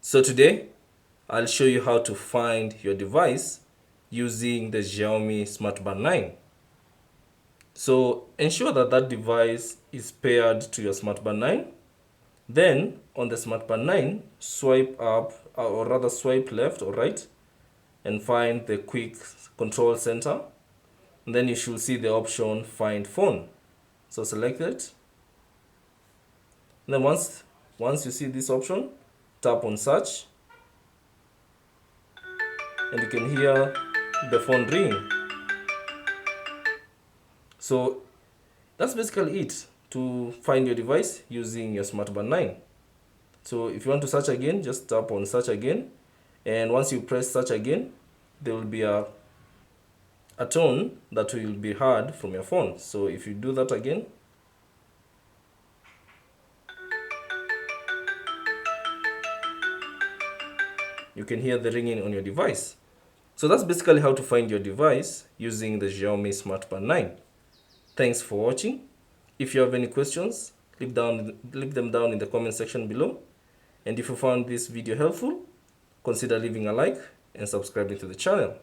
So today, I'll show you how to find your device using the Xiaomi Smart Band 9. So ensure that that device is paired to your Smart Band 9. Then on the Smart Band 9, swipe up or rather swipe left or right and find the quick control center. And then you should see the option find phone. So select it. And then once you see this option, tap on search and you can hear the phone ring. So that's basically it to find your device using your Smart Band 9. So if you want to search again, just tap on search again, and once you press search again, there will be a tone that will be heard from your phone. So if you do that again, you can hear the ringing on your device. So that's basically how to find your device using the Xiaomi Smart Band 9. Thanks for watching. If you have any questions, leave them down in the comment section below. And if you found this video helpful, consider leaving a like and subscribing to the channel.